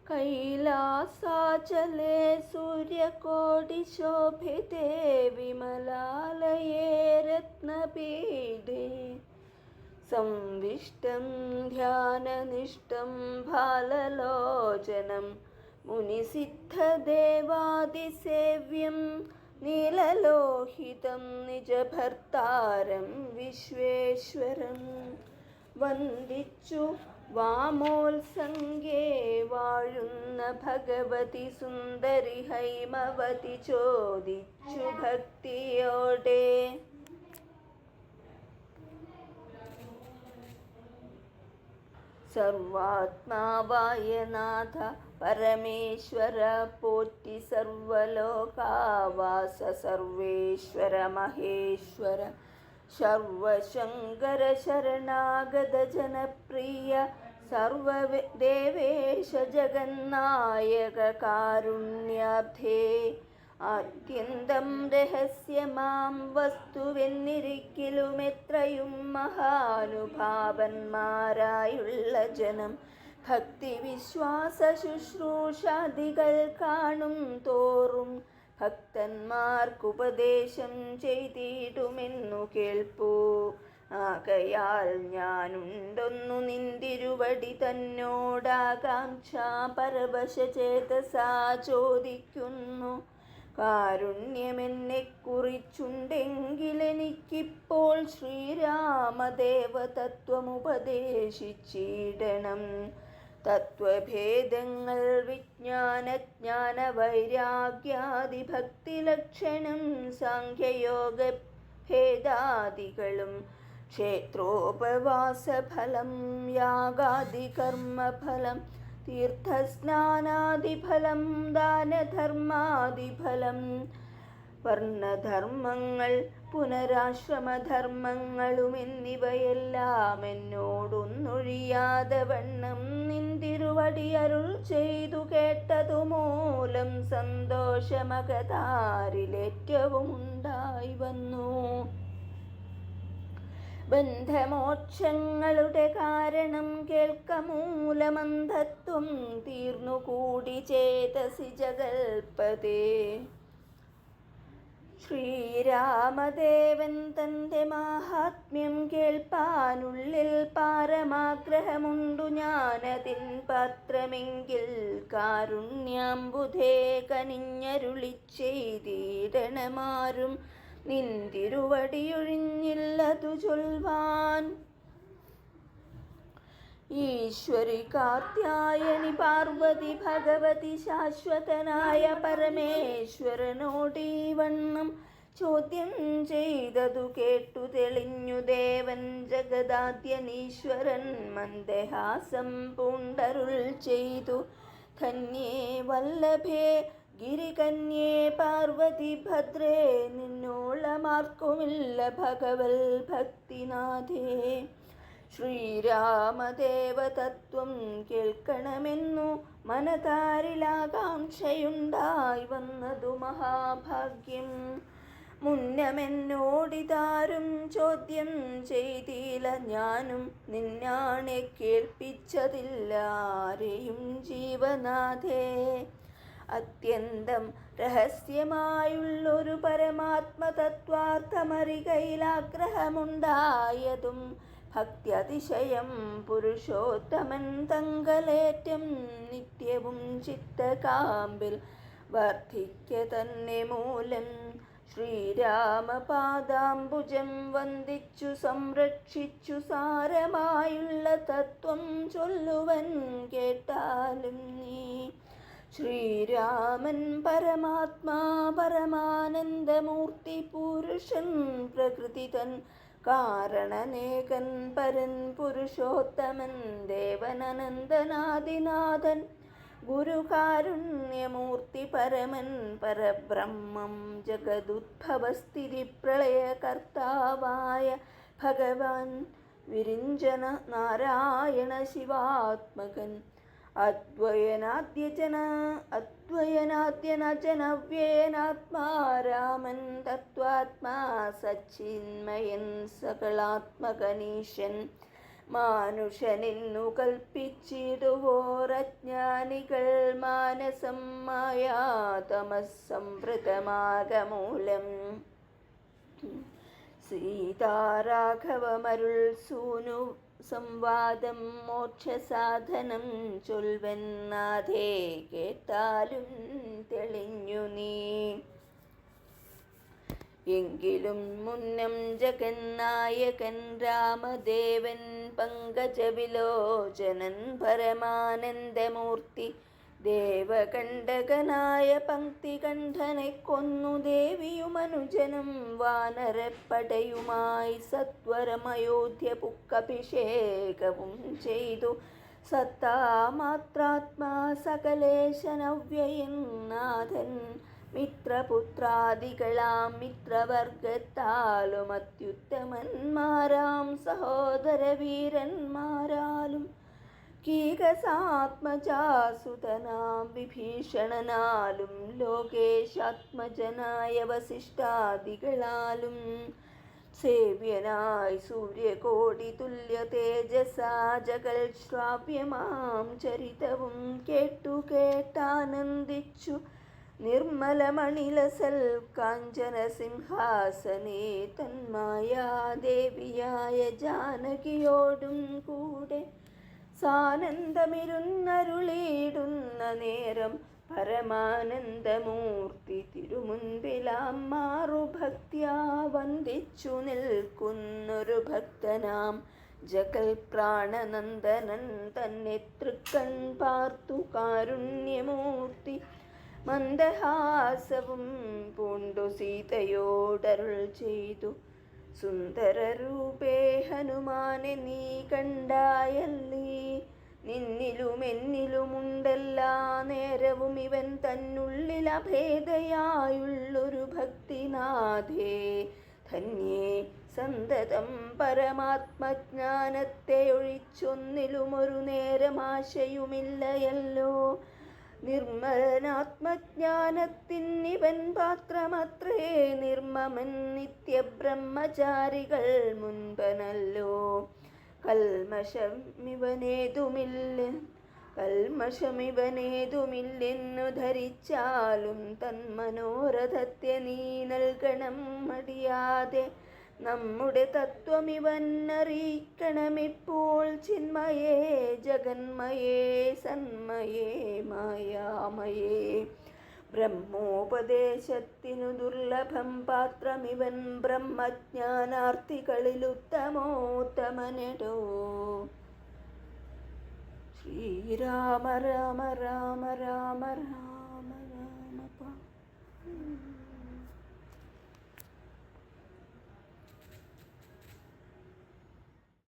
कैलासाचले सूर्यकोटिशोभिते विमलालये रत्नपीठे संविष्टं ध्याननिष्ठं भाललोचनं मुनिसिद्धदेवादिसेव्यं नीललोहितं निजभर्तारं विश्वेश्वरं वन्दिച്ചു വാമോത്സംഗേ വാഴുന്ന ഭഗവതി സുന്ദരി ഹൈമവതി ചോദിച്ചു ഭക്തിയോടെ. സർവാത്മാവായ നാഥ പരമേശ്വര പോറ്റി സർവലോകാവാസ സർവേശ്വര മഹേശ്വര സർവശങ്കര ശരണാഗത ജനപ്രിയ സർവദേവേശ ജഗന്നായക കാരുണ്യാബ്ധേ ആദ്യന്തം രഹസ്യമാം വസ്തുവെന്നിരിക്കലും എത്രയും മഹാനുഭാവന്മാരായുള്ള ജനം ഭക്തി വിശ്വാസ ശുശ്രൂഷാദികൾ കാണും തോറും ഭക്തന്മാർക്കുപദേശം ചെയ്തിടുമെന്നു കേൾപ്പൂ. ആകയാൽ ഞാനുണ്ടൊന്നു നിന്തിരുവടി തന്നോടാകാംക്ഷ പരവശചേതസാ ചോദിക്കുന്നു. കാരുണ്യമെന്നെ കുറിച്ചുണ്ടെങ്കിലെനിക്കിപ്പോൾ ശ്രീരാമദേവ തത്വമുപദേശിച്ചിടണം. തത്വഭേദങ്ങൾ വിജ്ഞാനജ്ഞാന വൈരാഗ്യാദി ഭക്തിലക്ഷണം സാഖ്യയോഗ ഭേദാദികളും ക്ഷേത്രോപവാസഫലം യാഗാദികർമ്മഫലം തീർത്ഥസ്നാനാദിഫലം ദാനധർമാദിഫലം വർണ്ണധർമ്മങ്ങൾ പുനരാശ്രമധർമ്മങ്ങളും എന്നിവയെല്ലാം എന്നോടൊന്നൊഴിയാതെ വണ്ണം നിന്തിരുവടി അരുൾ ചെയ്തു കേട്ടതുമൂലം സന്തോഷമകതാരിലേറ്റവും ഉണ്ടായി വന്നു. ബന്ധമോക്ഷങ്ങളുടെ കാരണം കേൾക്കമൂലമന്ധത്വം തീർന്നുകൂടി ചേതസി ജഗൽപതേ. ശ്രീരാമദേവൻ തൻ്റെ മാഹാത്മ്യം കേൾപ്പാനുള്ളിൽ പാരമാഗ്രഹമുണ്ടു ഞാനതിൻ പാത്രമെങ്കിൽ കാരുണ്യാംബുധേ കനിഞ്ഞരുളി ചെയ്തിടണമാരും നിന്തിരുവടിയൊഴിഞ്ഞില്ലതു ചൊൽവാൻ. ഈശ്വരി കാർത്യായനി പാർവതി ഭഗവതി ശാശ്വതനായ പരമേശ്വരനോടീ വണ്ണം ചോദ്യം ചെയ്തതു കേട്ടു തെളിഞ്ഞു ദേവൻ ജഗദാദ്യനീശ്വരൻ മന്ദഹാസം പൂണ്ടരുൾ ചെയ്തു. ധന്യേ വല്ലഭേ ഗിരികന്യേ പാർവതി ഭദ്രേ നിന്നോളമാർക്കുമില്ല ഭഗവൽ ഭക്തിനാഥേ. ശ്രീരാമദേവ തത്വം കേൾക്കണമെന്നു മനതാരിലാകാംക്ഷയുണ്ടായി വന്നതു മഹാഭാഗ്യം. മുന്നമെന്നോടിതാരും ചോദ്യം ചെയ്തില്ല, ഞാനും നിന്നാണെ കേൾപ്പിച്ചതില്ല ആരെയും ജീവനാഥേ. അത്യന്തം രഹസ്യമായുള്ളൊരു പരമാത്മതത്വാർത്ഥമറികയിലാഗ്രഹമുണ്ടായതും ഭക്ത്യതിശയം പുരുഷോത്തമൻ തങ്കലേറ്റം നിത്യവും ചിത്തകാമ്പിൽ വർദ്ധിക്ക തന്നെ മൂലം ശ്രീരാമപാദാംബുജം വന്ദിച്ചു സംരക്ഷിച്ചു സാരമായുള്ള തത്വം ചൊല്ലുവൻ കേട്ടാലും നീ. ശ്രീരാമൻ പരമാത്മാ പരമാനന്ദമൂർത്തി പുരുഷൻ പ്രകൃതി തൻ കാരണനേകൻ പരൻ പുരുഷോത്തമൻ ദേവനനന്ദനാദിനാഥൻ ഗുരുകാരുണ്യമൂർത്തി പരമൻ പരബ്രഹ്മം ജഗദുദ്ഭവസ്ഥിതി പ്രളയകർത്താവായ ഭഗവാൻ വിരിഞ്ചന നാരായണ ശിവാത്മകൻ അദ്വയനാദ്യനജനവ്യേനാത്മാ രാമൻ തത്വാത്മാ സച്ചിന്മയൻ സകളാത്മകനീശൻ മാനുഷനെന്നു കൽപ്പിച്ചിടുവോർ അജ്ഞാനികൾ മാനസം മായാ തമസ്സംവൃതമാകമൂലം. സീതാരാഘവമരുൾ സൂനു സംവാദം മോക്ഷസാധനം ചൊൽവെന്നാഥേ കേട്ടാലും തെളിഞ്ഞു നീ. എങ്കിലും മുന്നം ജഗന്നായകൻ രാമദേവൻ പങ്കജവിലോചനൻ പരമാനന്ദമൂർത്തി ദേവകണ്ഠകനായ പങ്ക്തികണ്ഠനെ കൊന്നു ദേവിയുമനുജനും വാനരപ്പടയുമായി സത്വരം അയോധ്യ പുക്കഭിഷേകവും ചെയ്തു. സത്താമാത്രാത്മാ സകലേശനവ്യയൻ നാഥൻ മിത്രപുത്രാദികളാം മിത്രവർഗത്താലും അത്യുത്തമന്മാരാം സഹോദരവീരന്മാരാലും കീകസാത്മജാസുതനാം വിഭീഷണനാലും ലോകേശാത്മജനായ വസിഷ്ഠാദികളാലും സേവ്യനായി സൂര്യകോടി തുല്യ തേജസാ ജഗൽ ശ്രാവ്യമാം ചരിതവും കേട്ടാനന്ദിച്ചു നിർമ്മലമണിലസൽ കാഞ്ചന സിംഹാസനേ തന്മായാദേവിയായ ജാനകിയോടും കൂടെ സാനന്ദമിരുന്നരുളിയിടുന്ന നേരം പരമാനന്ദമൂർത്തി തിരുമുൻപിലാം മാറുഭക്ത്യാ വന്ദിച്ചു നിൽക്കുന്നൊരു ഭക്തനാം ജഗൽ പ്രാണനന്ദനൻ തന്നെ തൃക്കൺ പാർത്തു കാരുണ്യമൂർത്തി മന്ദഹാസവും പൂണ്ടു സീതയോടരുൾ ചെയ്തു. സുന്ദരരൂപേ ഹനുമാനെ നീ കണ്ടായല്ലീ, നിന്നിലും എന്നിലുമുണ്ടെല്ലാ നേരവും ഇവൻ തന്നുള്ളിൽ അഭേദയായുള്ളൊരു ഭക്തിനാഥേ. ധന്യേ സന്തതം പരമാത്മജ്ഞാനത്തെ ഒഴിച്ചൊന്നിലുമൊരു നേരമാശയുമില്ലയല്ലോ. നിർമ്മലനാത്മജ്ഞാനത്തിനിവൻ പാത്രമത്രേ നിർമ്മമൻ നിത്യബ്രഹ്മചാരികൾ മുൻപനല്ലോ. കൽമഷമിവനേതുമില്ലെന്നു ധരിച്ചാലും തന്മനോരഥത്തെ നീ നൽകണം മടിയാതെ. നമ്മുടെ തത്വമിവൻ അറിയിക്കണമിപ്പോൾ. ചിന്മയേ ജഗന്മയേ സന്മയേ മായാമയേ. ബ്രഹ്മോപദേശത്തിനു ദുർലഭം പാത്രമിവൻ ബ്രഹ്മജ്ഞാനാർത്ഥികളിലുത്തമോത്തമനെടോ. ശ്രീരാമ രാമ രാമ രാമ രാമ.